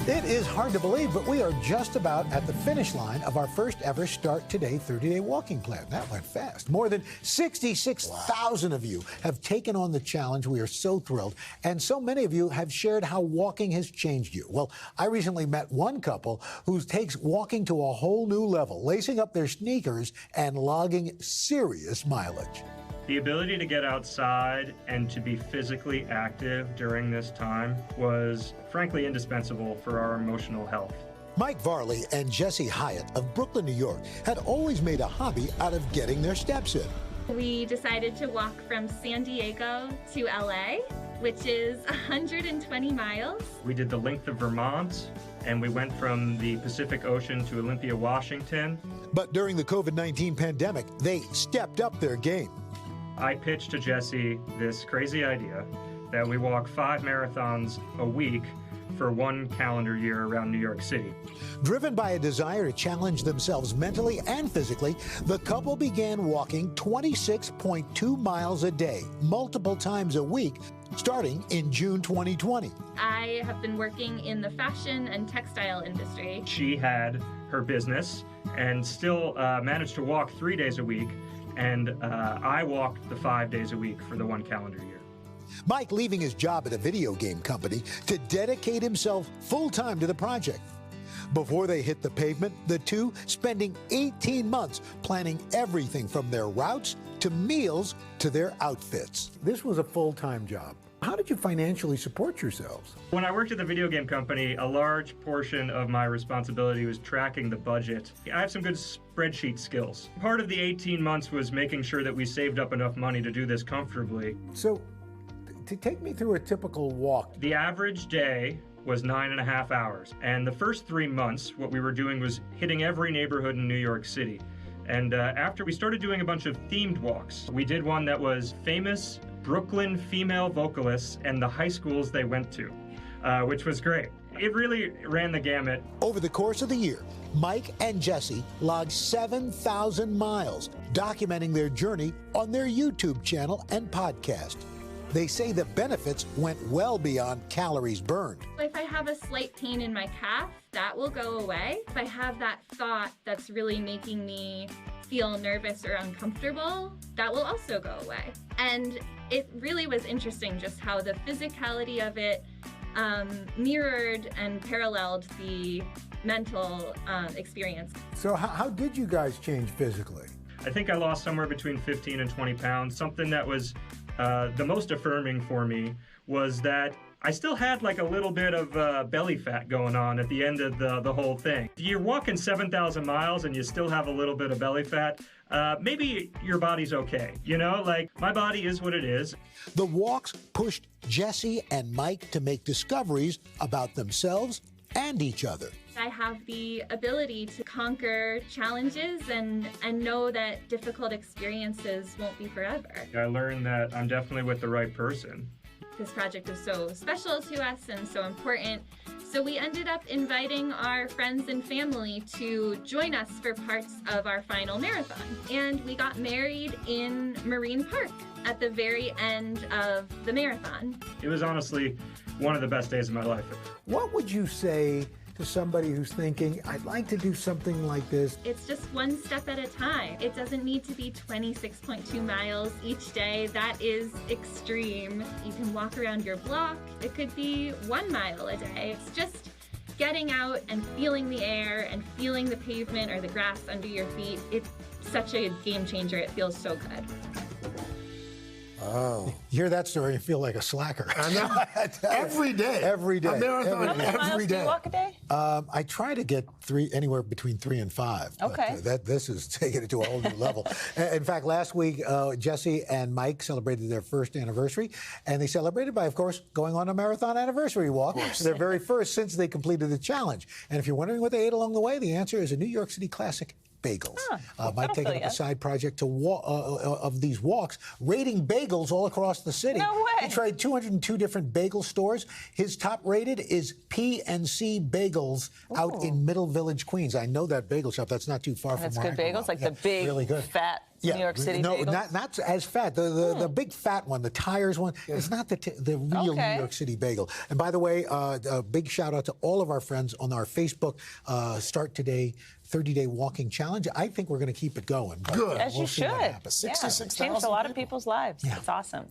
It is hard to believe, but we are just about at the finish line of our first ever Start Today 30-day walking plan. That went fast. More than 66,000 of you have taken on the challenge. We are so thrilled. And so many of you have shared how walking has changed you. Well, I recently met one couple who takes walking to a whole new level, lacing up their sneakers and logging serious mileage. The ability to get outside and to be physically active during this time was frankly indispensable for our emotional health. Mike Varlet and Jesse Hyatt of Brooklyn, New York, had always made a hobby out of getting their steps in. We decided to walk from San Diego to LA, which is 120 miles. We did the length of Vermont, and we went from the Pacific Ocean to Olympia, Washington. But during the COVID-19 pandemic, they stepped up their game. I pitched to Jesse this crazy idea that we walk 5 marathons a week for 1 calendar year around New York City. Driven by a desire to challenge themselves mentally and physically, the couple began walking 26.2 miles a day, multiple times a week, starting in June 2020. I have been working in the fashion and textile industry. She had her business and still managed to walk 3 days a week. And I walked the 5 days a week for the 1 calendar year. Mike leaving his job at a video game company to dedicate himself full-time to the project. Before they hit the pavement, the two spending 18 months planning everything from their routes to meals to their outfits. This was a full-time job. How did you financially support yourselves? When I worked at the video game company, a large portion of my responsibility was tracking the budget. I have some good spreadsheet skills. Part of the 18 months was making sure that we saved up enough money to do this comfortably. So, to take me through a typical walk. The average day was 9.5 hours. And the first 3 months, what we were doing was hitting every neighborhood in New York City. And after we started doing a bunch of themed walks, we did one that was famous Brooklyn female vocalists and the high schools they went to, which was great. It really ran the gamut. Over the course of the year, Mike and Jesse logged 7,000 miles, documenting their journey on their YouTube channel and podcast. They say the benefits went well beyond calories burned. If I have a slight pain in my calf, that will go away. If I have that thought that's really making me feel nervous or uncomfortable, that will also go away. And it really was interesting just how the physicality of it mirrored and paralleled the mental experience. So how did you guys change physically? I think I lost somewhere between 15 and 20 pounds. Something that was the most affirming for me was that I still had like a little bit of belly fat going on at the end of the whole thing. If you're walking 7,000 miles and you still have a little bit of belly fat, maybe your body's okay. You know, like my body is what it is. The walks pushed Jesse and Mike to make discoveries about themselves and each other. I have the ability to conquer challenges and know that difficult experiences won't be forever. I learned that I'm definitely with the right person. This project is so special to us and so important. So we ended up inviting our friends and family to join us for parts of our final marathon. And we got married in Marine Park at the very end of the marathon. It was honestly one of the best days of my life. What would you say to somebody who's thinking, I'd like to do something like this? It's just one step at a time. It doesn't need to be 26.2 miles each day. That is extreme. You can walk around your block. It could be 1 mile a day. It's just getting out and feeling the air and feeling the pavement or the grass under your feet. It's such a game changer. It feels so good. Oh. You hear that story and feel like a slacker. I know. Every day. Every day. A marathon every day. How many miles do you walk a day? I try to get anywhere between 3 and 5. Okay. But, this is taking it to a whole new level. In fact, last week, Jesse and Mike celebrated their first anniversary, and they celebrated by, of course, going on a marathon anniversary walk. Their very first since they completed the challenge. And if you're wondering what they ate along the way, the answer is a New York City classic, bagels. Mike taking up a side project to of these walks, rating bagels all across the city. No way. He tried 202 different bagel stores. His top rated is P&C Bagels out in Middle Village, Queens. I know that bagel shop. That's not too far from That's where good I grew bagels, up. like Yeah, the big, really good. fat Yeah, New York City no, bagels? not as fat. The big fat one, the tires one, is not the real Okay. New York City bagel. And by the way, a big shout out to all of our friends on our Facebook Start Today 30-Day Walking Challenge. I think we're going to keep it going. But Good. As we'll you see what should. happens. Yeah, 66,000 changed a lot of people. people's lives. Yeah. It's awesome.